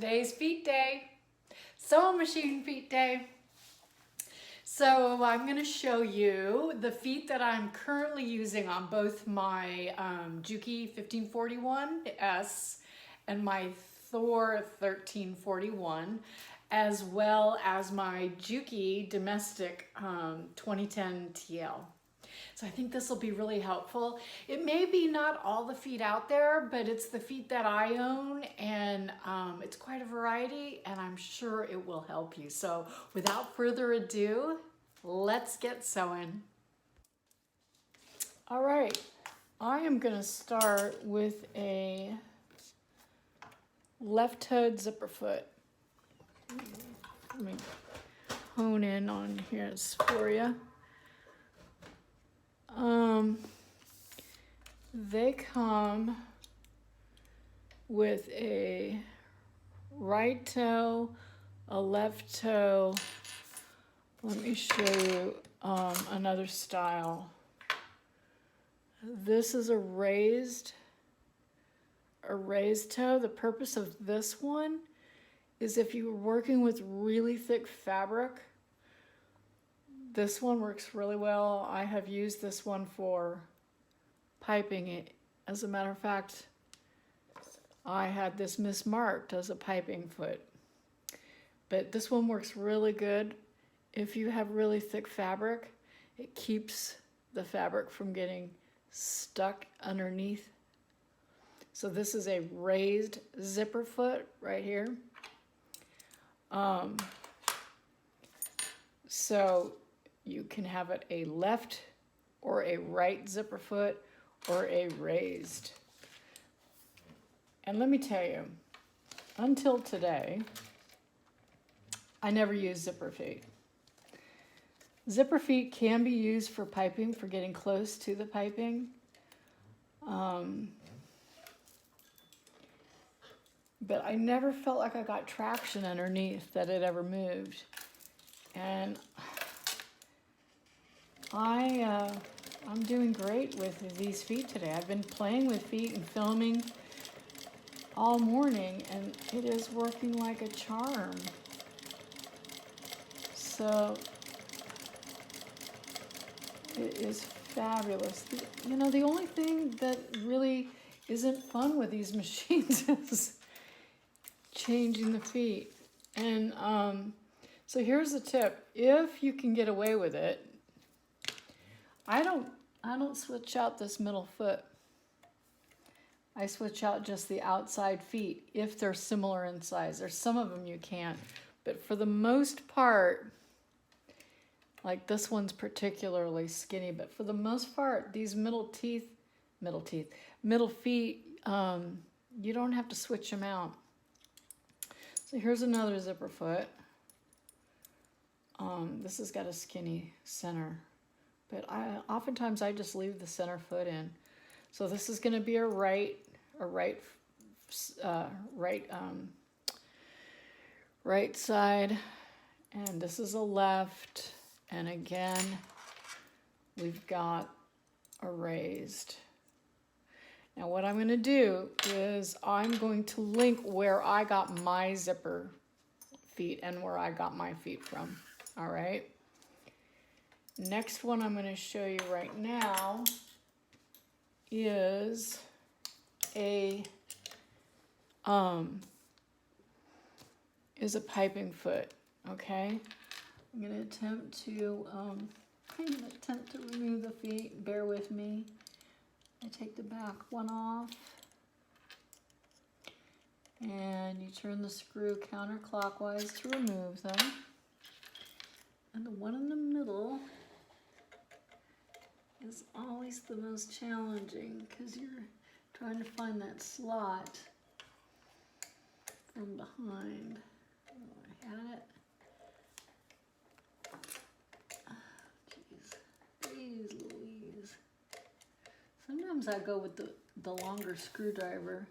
Today's feet day, sewing machine feet day. So I'm going to show you the feet that I'm currently using on both my Juki 1541S and my Thor 1341, as well as my Juki domestic 2010 TL. So I think this will be really helpful. It may be not all the feet out there, but it's the feet that I own, and it's quite a variety, and I'm sure it will help you. So without further ado, let's get sewing. All right, I am gonna start with a left-toed zipper foot. Let me hone in on here for you. They come with a right toe, a left toe. Let me show you another style. This is a raised toe. The purpose of this one is if you're working with really thick fabric, this one works really well. I have used this one for piping it. As a matter of fact, I had this mismarked as a piping foot. But this one works really good. If you have really thick fabric, it keeps the fabric from getting stuck underneath. So this is a raised zipper foot right here. So you can have it a left or a right zipper foot or a raised. And let me tell you, until today, I never used zipper feet. Zipper feet can be used for piping, for getting close to the piping. But I never felt like I got traction underneath, that it ever moved. And I'm doing great with these feet today. I've been playing with feet and filming all morning, and it is working like a charm. So it is fabulous. You know, the only thing that really isn't fun with these machines is changing the feet. And so here's the tip. If you can get away with it, I don't switch out this middle foot. I switch out just the outside feet if they're similar in size. There's some of them you can't, but for the most part, like this one's particularly skinny, but for the most part, these middle feet, you don't have to switch them out. So here's another zipper foot. This has got a skinny center, but oftentimes I just leave the center foot in. So this is going to be a right side, and this is a left, and again we've got a raised. Now what I'm going to do is I'm going to link where I got my zipper feet and where I got my feet from. All right. Next one I'm going to show you right now is a piping foot. Okay. I'm going to attempt to remove the feet. Bear with me. I take the back one off, and you turn the screw counterclockwise to remove them. And the one in the middle is always the most challenging because you're trying to find that slot from behind. Oh, I had it. Jeez Louise. Sometimes I go with the longer screwdriver.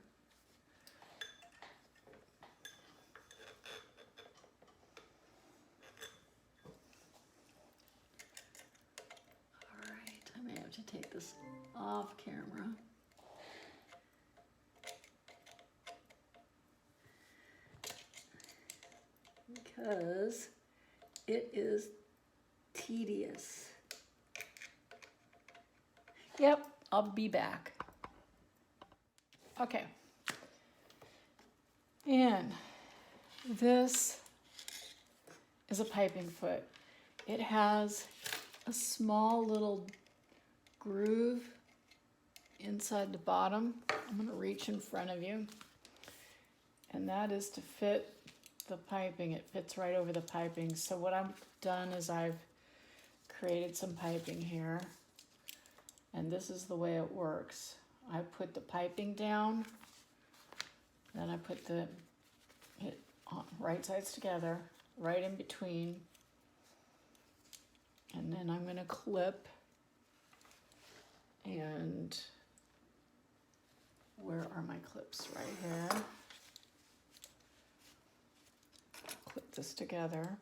All right, I may have to take this off camera. because it is tedious. Yep, I'll be back. Okay. And this is a piping foot. It has a small little groove inside the bottom. I'm going to reach in front of you. And that is to fit the piping. It fits right over the piping. So what I've done is I've created some piping here. And this is the way it works. I put the piping down. Then I put it on right sides together, right in between. And then I'm going to clip. And where are my clips? Right here. Clip this together.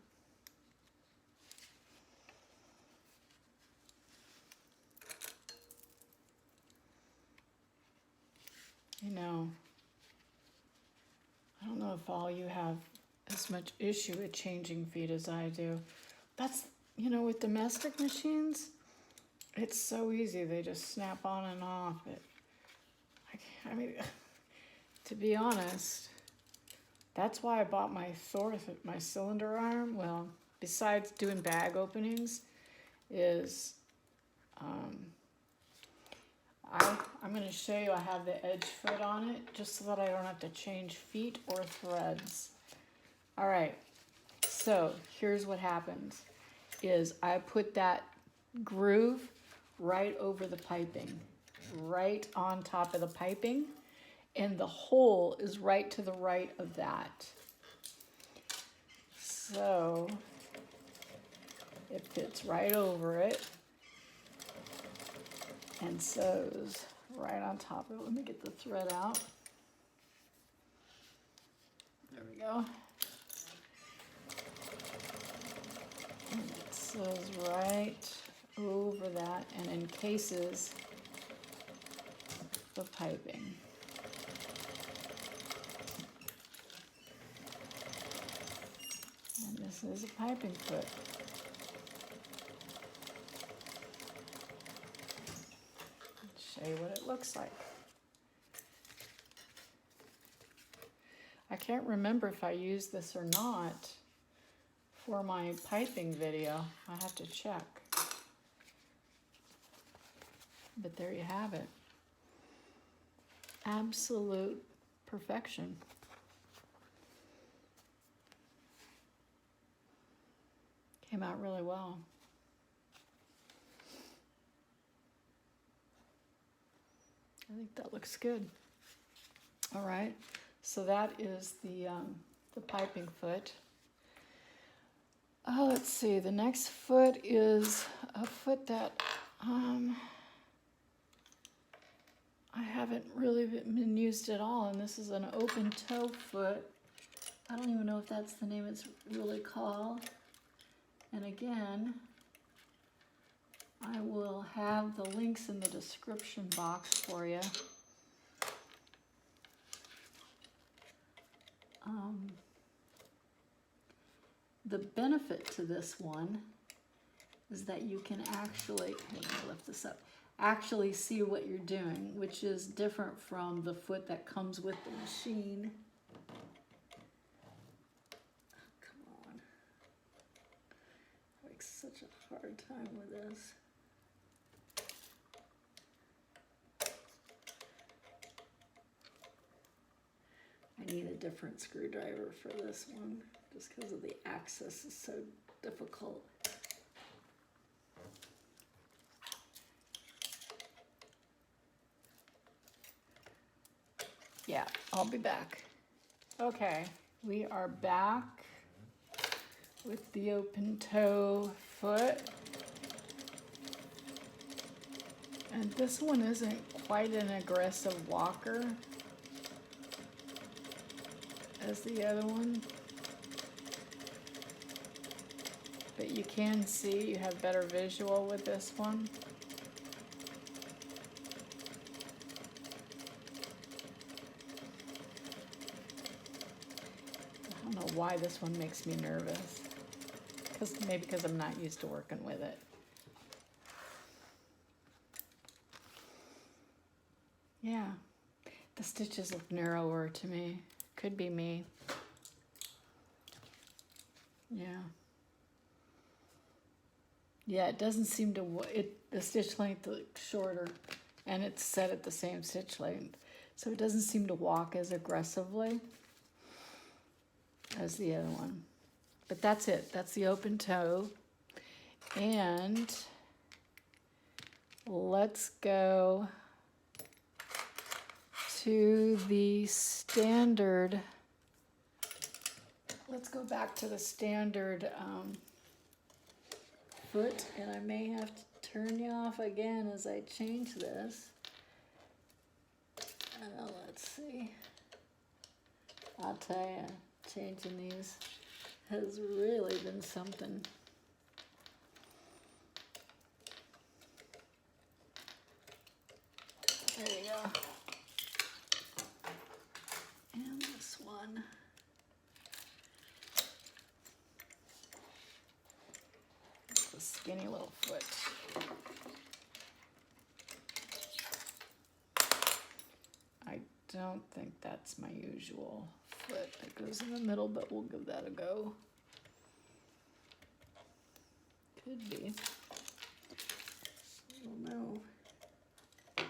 You know, I don't know if all you have as much issue with changing feet as I do. That's, you know, with domestic machines, it's so easy. They just snap on and off. I mean, to be honest, that's why I bought my Thor, my cylinder arm. Well, besides doing bag openings, is I'm going to show you I have the edge foot on it just so that I don't have to change feet or threads. All right, so here's what happens is I put that groove right over the piping, right on top of the piping, and the hole is right to the right of that. So it fits right over it and sews right on top of it. Let me get the thread out. There we go. And it sews right over that and encases the piping. And this is a piping foot. Show you what it looks like. I can't remember if I used this or not for my piping video. I have to check. But there you have it. Absolute perfection. Came out really well. I think that looks good. All right, so that is the piping foot. Oh, let's see, the next foot is a foot that I haven't really been used at all, and this is an open toe foot. I don't even know if that's the name it's really called. And again, I will have the links in the description box for you. The benefit to this one is that you can actually, let me lift this up, actually see what you're doing, which is different from the foot that comes with the machine. Come on. I have such a hard time with this. I need a different screwdriver for this one, just because of the access is so difficult. Yeah, I'll be back. Okay, we are back with the open toe foot. And this one isn't quite an aggressive walker as the other one, but you can see you have better visual with this one. I don't know why why this one makes me nervous. Maybe because I'm not used to working with it. Yeah, the stitches look narrower to me. Could be me. Yeah. Yeah, it doesn't seem to, the stitch length looks shorter, and it's set at the same stitch length. So it doesn't seem to walk as aggressively as the other one. But that's it. That's the open toe. And let's go to the standard. Let's go back to the standard foot, and I may have to turn you off again as I change this. Let's see. I'll tell you, changing these has really been something. There you go. And this one. It's a skinny little foot. I don't think that's my usual foot that goes in the middle, but we'll give that a go. Could be. I don't know. I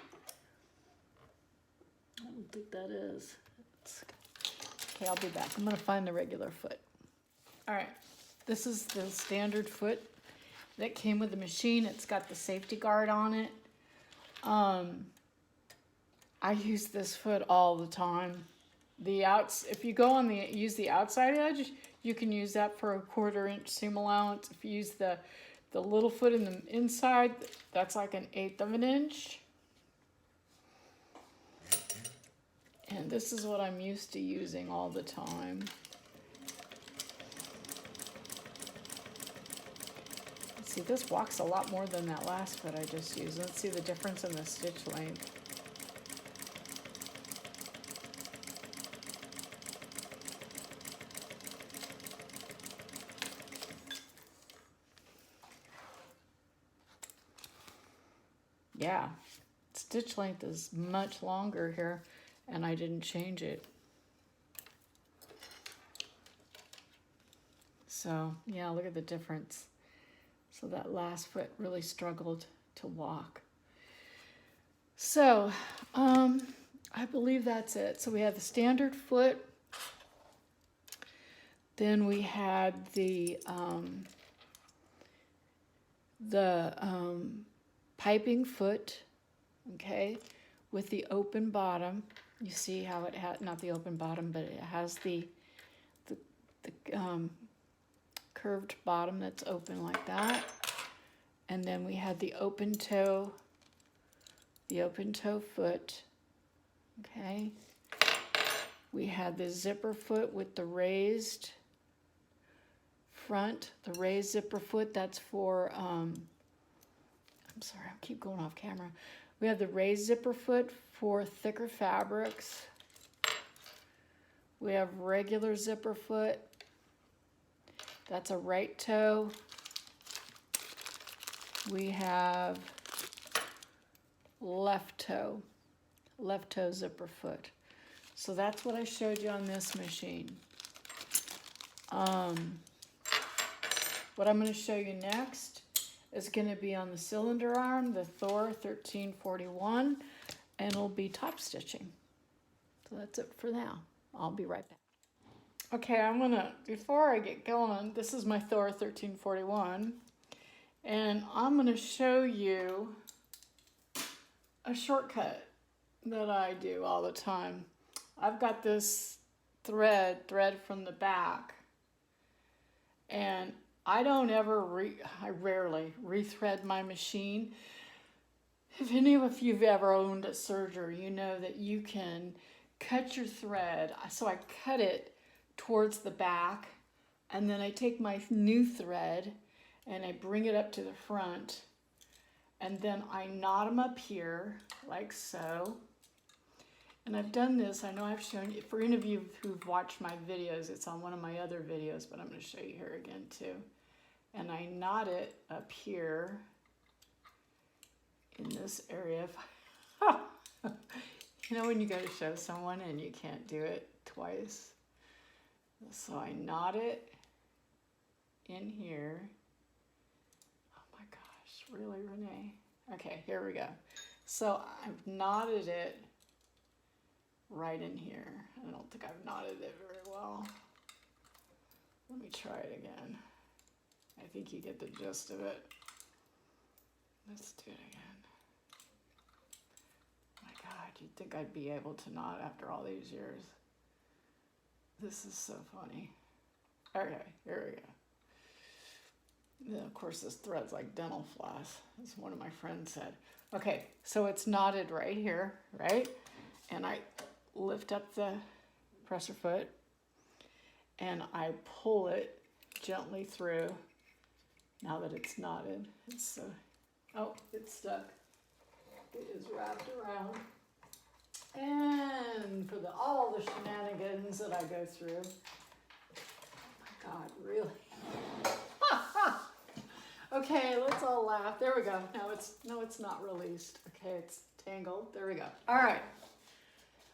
don't think that is. Okay, I'll be back. I'm gonna find the regular foot. All right, this is the standard foot that came with the machine. It's got the safety guard on it. I use this foot all the time. If you go on use the outside edge, you can use that for a 1/4 inch seam allowance. If you use the little foot in the inside, that's like an 1/8 of an inch. And this is what I'm used to using all the time. Let's see, this walks a lot more than that last foot I just used. Let's see the difference in the stitch length. Yeah, stitch length is much longer here, and I didn't change it. So yeah, look at the difference. So that last foot really struggled to walk. So I believe that's it. So we have the standard foot. Then we had the piping foot, okay, with the open bottom. You see how it had, not the open bottom, but it has the curved bottom that's open like that. And then we had the open toe foot, okay. We had the zipper foot with the raised front, the raised zipper foot. That's for, I'm sorry, I keep going off camera. We have the raised zipper foot for thicker fabrics. We have regular zipper foot. That's a right toe. We have left toe zipper foot. So that's what I showed you on this machine. What I'm going to show you next is going to be on the cylinder arm, the Thor 1341, and it'll be top stitching. So that's it for now. I'll be right back. Okay, before I get going, this is my Thor 1341, and I'm going to show you a shortcut that I do all the time. I've got this thread from the back, and I rarely rethread my machine. If any of you've ever owned a serger, you know that you can cut your thread. So I cut it towards the back, and then I take my new thread and I bring it up to the front, and then I knot them up here like so, And I've done this, I know I've shown you, for any of you who've watched my videos, it's on one of my other videos, but I'm going to show you here again too. And I knot it up here in this area. You know when you go to show someone and you can't do it twice? So I knot it in here. Oh my gosh, really, Renee? Okay, here we go. So I've knotted it right in here. I don't think I've knotted it very well. Let me try it again. I think you get the gist of it. Let's do it again. My God, you'd think I'd be able to knot after all these years. This is so funny. Okay, here we go. Then of course this thread's like dental floss, as one of my friends said. Okay, so it's knotted right here, right? And I lift up the presser foot and I pull it gently through. Now that it's knotted, it's oh, it's stuck. It is wrapped around. And for all the shenanigans that I go through, oh my God, really? Okay, let's all laugh. There we go. No, it's not released. Okay, it's tangled. There we go. All right.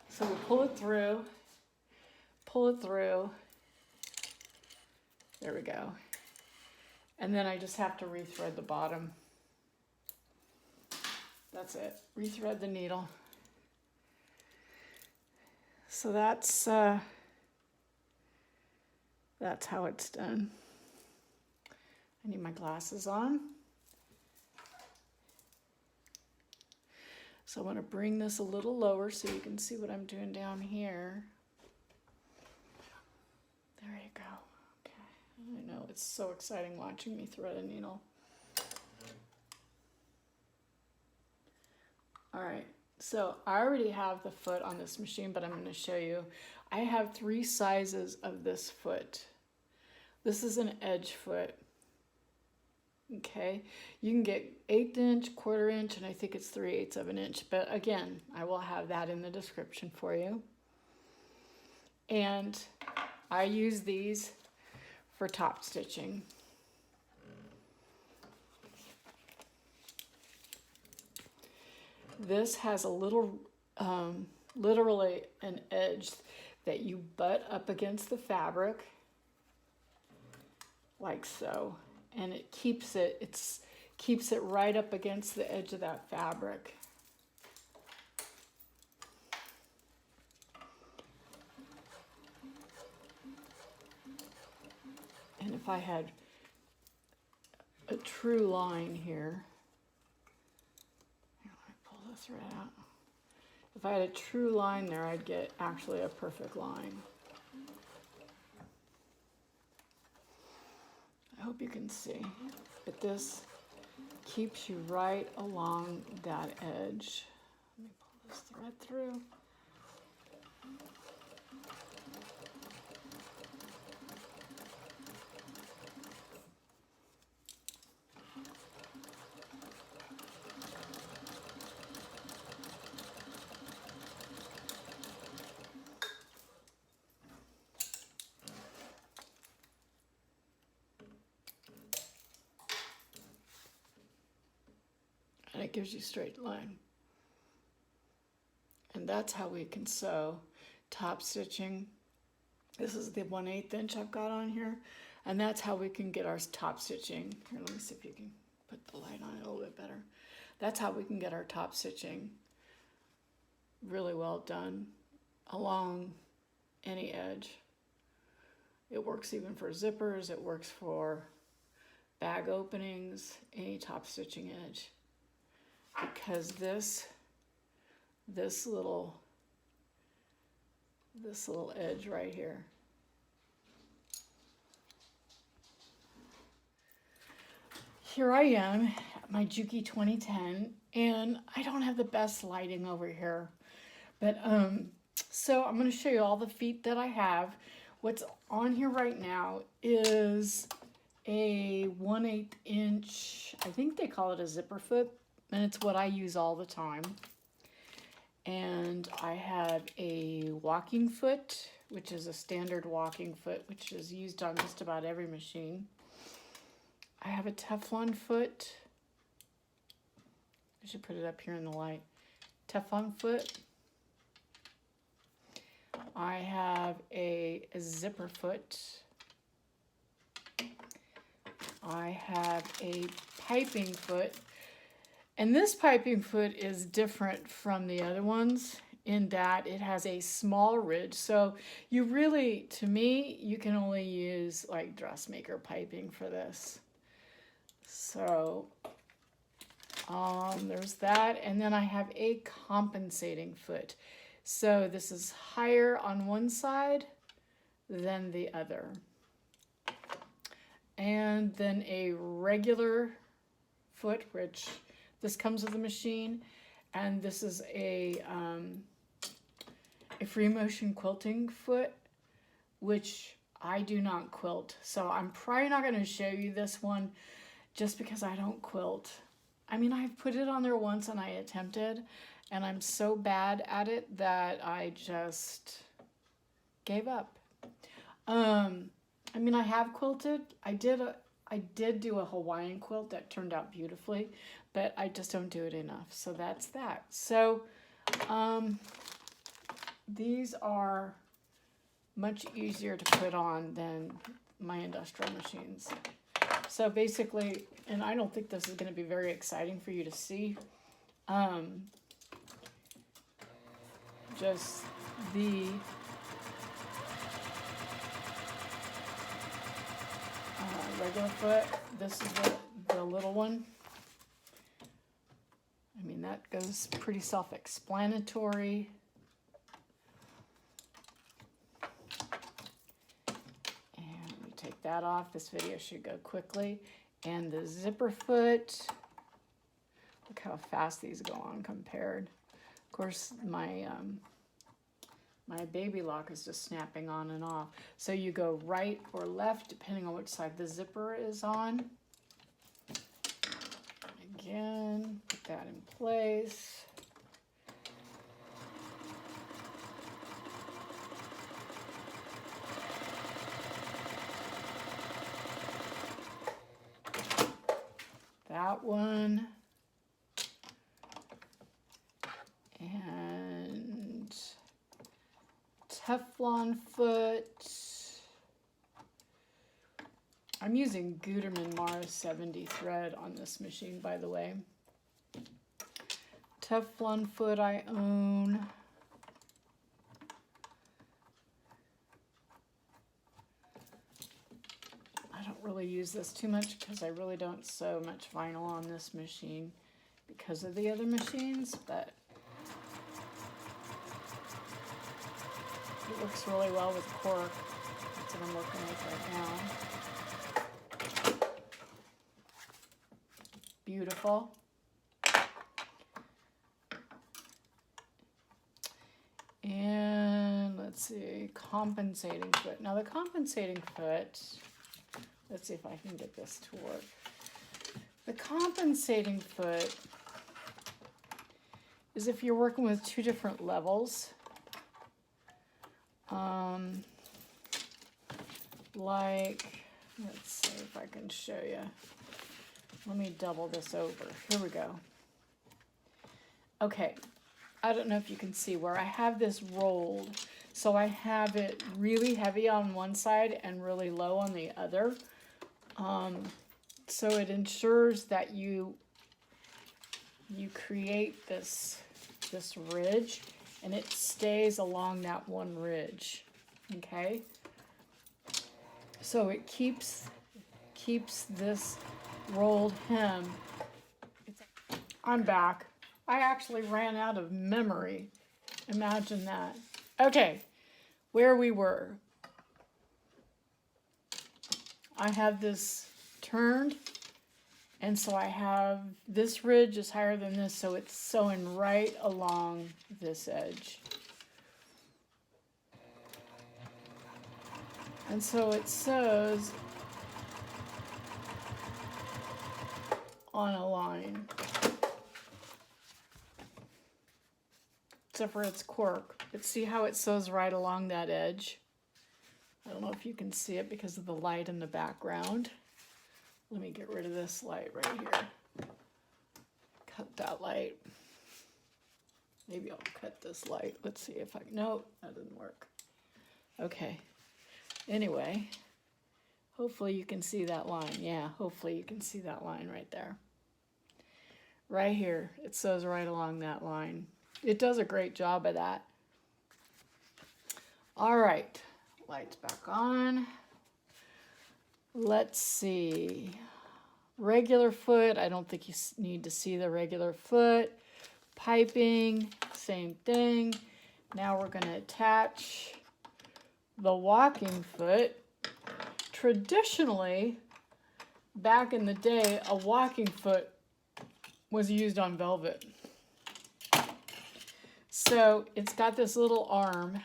So we'll pull it through. Pull it through. There we go. And then I just have to rethread the bottom. That's it. Rethread the needle. So that's how it's done. I need my glasses on. So I want to bring this a little lower so you can see what I'm doing down here. There you go. Okay. I know, it's so exciting watching me thread a needle. All right, so I already have the foot on this machine, but I'm going to show you. I have 3 sizes of this foot. This is an edge foot. Okay, you can get 1/8 inch, 1/4 inch, and I think it's 3/8 of an inch. But again, I will have that in the description for you. And I use these for top stitching. This has a little, literally an edge that you butt up against the fabric, like so. And it keeps it right up against the edge of that fabric. And if I had a true line here, let me pull the thread out. If I had a true line there, I'd get actually a perfect line. I hope you can see, but this keeps you right along that edge. Let me pull this thread through. And it gives you a straight line. And that's how we can sew top stitching. This is the 1/8 inch I've got on here. And that's how we can get our top stitching. Here, let me see if you can put the light on it a little bit better. That's how we can get our top stitching really well done along any edge. It works even for zippers. It works for bag openings, any top stitching edge. Because this little edge right here. Here I am at my Juki 2010, and I don't have the best lighting over here, but so I'm going to show you all the feet that I have. What's on here right now is a 1/8 inch, I think they call it a zipper foot, and it's what I use all the time. And I have a walking foot, which is a standard walking foot, which is used on just about every machine. I have a Teflon foot. I should put it up here in the light. Teflon foot. I have a zipper foot. I have a piping foot. And this piping foot is different from the other ones in that it has a small ridge. So you really, to me, you can only use like dressmaker piping for this. So there's that. And then I have a compensating foot. So this is higher on one side than the other. And then a regular foot, which this comes with the machine, and this is a free motion quilting foot, which I do not quilt. So I'm probably not going to show you this one just because I don't quilt. I mean, I've put it on there once and I attempted, and I'm so bad at it that I just gave up. I mean, I have quilted. I did do a Hawaiian quilt that turned out beautifully, but I just don't do it enough. So that's that. So these are much easier to put on than my industrial machines. So basically, and I don't think this is going to be very exciting for you to see, just the regular foot. This is the little one. I mean, that goes pretty self-explanatory. And we take that off. This video should go quickly. And the zipper foot. Look how fast these go on compared. Of course, my baby lock is just snapping on and off. So you go right or left depending on which side the zipper is on. Again, put that in place. That one. And Teflon foot. I'm using Gutermann Mars 70 thread on this machine, by the way. Teflon foot I own. I don't really use this too much because I really don't sew much vinyl on this machine because of the other machines, but it works really well with cork. That's what I'm working with right now. Beautiful. And let's see, compensating foot. Now the compensating foot, let's see if I can get this to work. The compensating foot is if you're working with two different levels. Like, let's see if I can show you. Let me double this over. Here we go. Okay, I don't know if you can see where I have this rolled. So I have it really heavy on one side and really low on the other. So it ensures that you create this ridge and it stays along that one ridge. Okay? So it keeps this rolled hem. I'm back. I actually ran out of memory. Imagine that. Okay, where we were. I have this turned, and so I have this ridge is higher than this, so it's sewing right along this edge. And so it sews on a line. except for its cork. But see how it sews right along that edge? I don't know if you can see it because of the light in the background. Let me get rid of this light right here. Cut that light. Maybe I'll cut this light. Let's see if I, no, that didn't work. Okay. Anyway, hopefully you can see that line. Yeah, hopefully you can see that line right there. Right here, it sews right along that line. It does a great job of that. All right, lights back on. Let's see. Regular foot, I don't think you need to see the regular foot. Piping, same thing. Now we're going to attach the walking foot. Traditionally, back in the day, a walking foot was used on velvet. So it's got this little arm.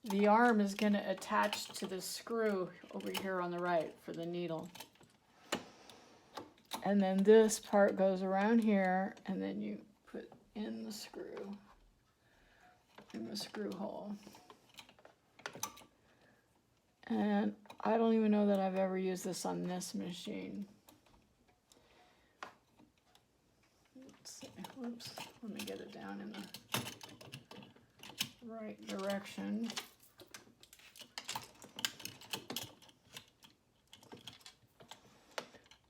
The arm is going to attach to the screw over here on the right for the needle. And then this part goes around here, and then you put in the screw hole. And I don't even know that I've ever used this on this machine. Let's see. Whoops. Let me get it down in the right direction.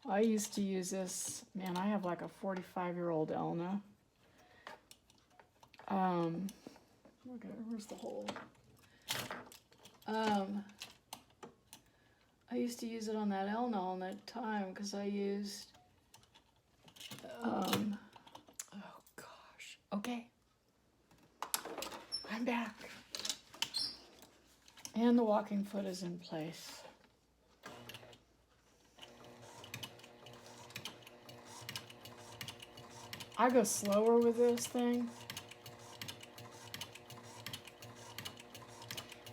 I used to use this, man, I have like a 45-year-old Elna. Okay, where's the hole? I used to use it on that Elna all that time because I used, oh gosh, okay. I'm back. And the walking foot is in place. I go slower with this thing.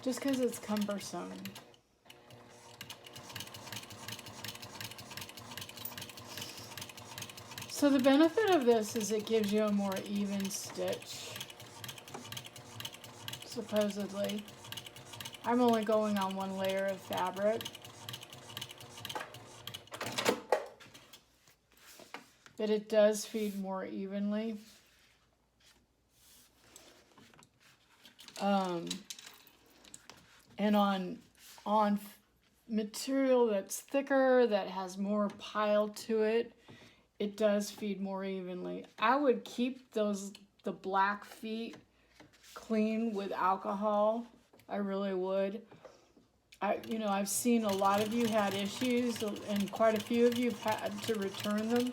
Just because it's cumbersome. So the benefit of this is it gives you a more even stitch, supposedly. I'm only going on one layer of fabric. But it does feed more evenly. And on material that's thicker, that has more pile to it, it does feed more evenly. I would keep the black feet clean with alcohol. I really would. I've seen a lot of you had issues, and quite a few of you have had to return them.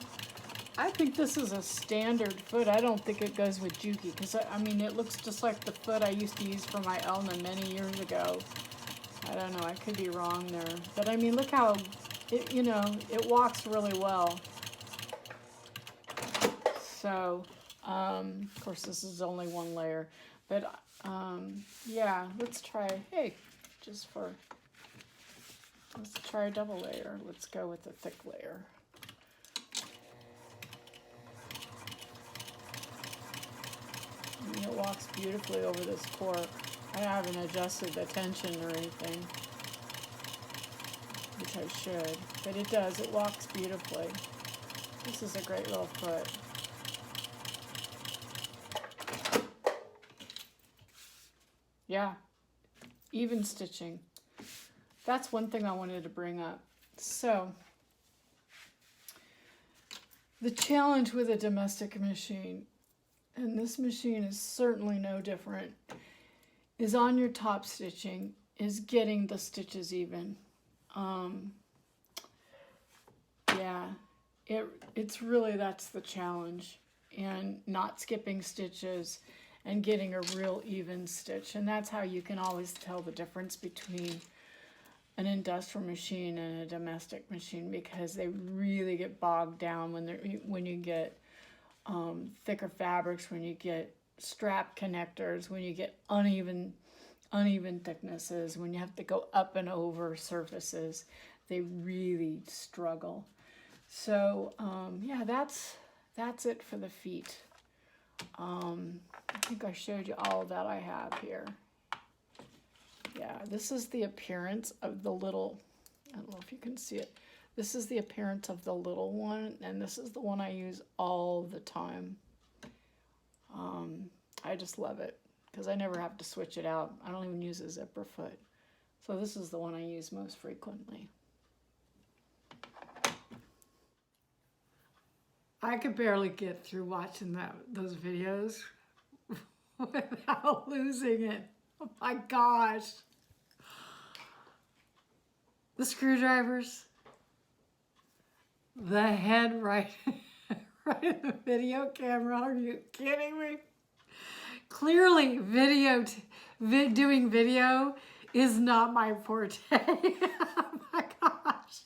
I think this is a standard foot. I don't think it goes with Juki, because I mean, it looks just like the foot I used to use for my Elna many years ago. I don't know, I could be wrong there. But I mean, look how, it walks really well. So, of course, this is only one layer. But, yeah, let's try, let's try a double layer. Let's go with the thick layer. It walks beautifully over this cork. I haven't adjusted the tension or anything, which I should, but it does. It walks beautifully. This is a great little foot. Yeah, even stitching. That's one thing I wanted to bring up. So, the challenge with a domestic machine, and this machine is certainly no different, is on your top stitching, is getting the stitches even. Yeah, it's really, that's the challenge, and not skipping stitches and getting a real even stitch. And that's how you can always tell the difference between an industrial machine and a domestic machine, because they really get bogged down when you get thicker fabrics, when you get strap connectors, when you get uneven thicknesses, when you have to go up and over surfaces. They really struggle. So yeah, that's it for the feet. I think I showed you all that I have here. Yeah, this is the appearance of the little, I don't know if you can see it. This is the appearance of the little one, and this is the one I use all the time. I just love it because I never have to switch it out. I don't even use a zipper foot. So this is the one I use most frequently. I could barely get through watching those videos without losing it. Oh my gosh. The screwdrivers. The head right, right in the video camera. Are you kidding me? Clearly, doing video is not my forte. Oh my gosh.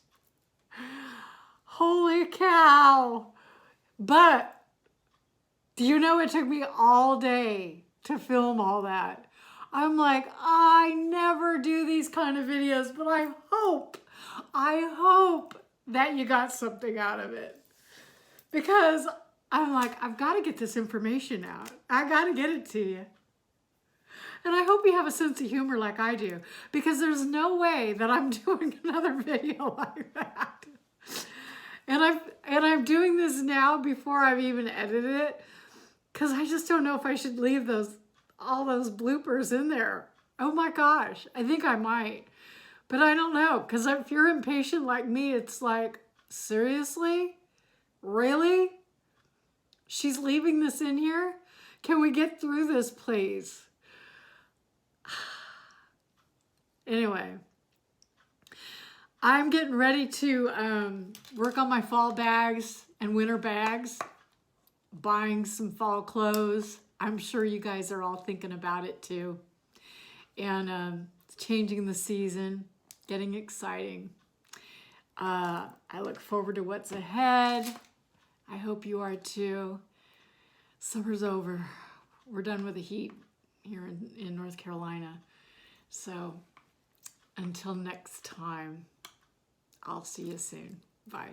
Holy cow. But, do you know it took me all day to film all that? I'm like, I never do these kind of videos, but I hope that you got something out of it. Because I'm like, I've got to get this information out. I got to get it to you. And I hope you have a sense of humor like I do, because there's no way that I'm doing another video like that. And I'm doing this now before I've even edited it, because I just don't know if I should leave all those bloopers in there. Oh my gosh, I think I might. But I don't know, because if you're impatient like me, it's like, seriously? Really? She's leaving this in here? Can we get through this, please? Anyway, I'm getting ready to work on my fall bags and winter bags, buying some fall clothes. I'm sure you guys are all thinking about it too. And it's changing the season, getting exciting. I look forward to what's ahead. I hope you are too. Summer's over. We're done with the heat here in North Carolina. So until next time, I'll see you soon. Bye.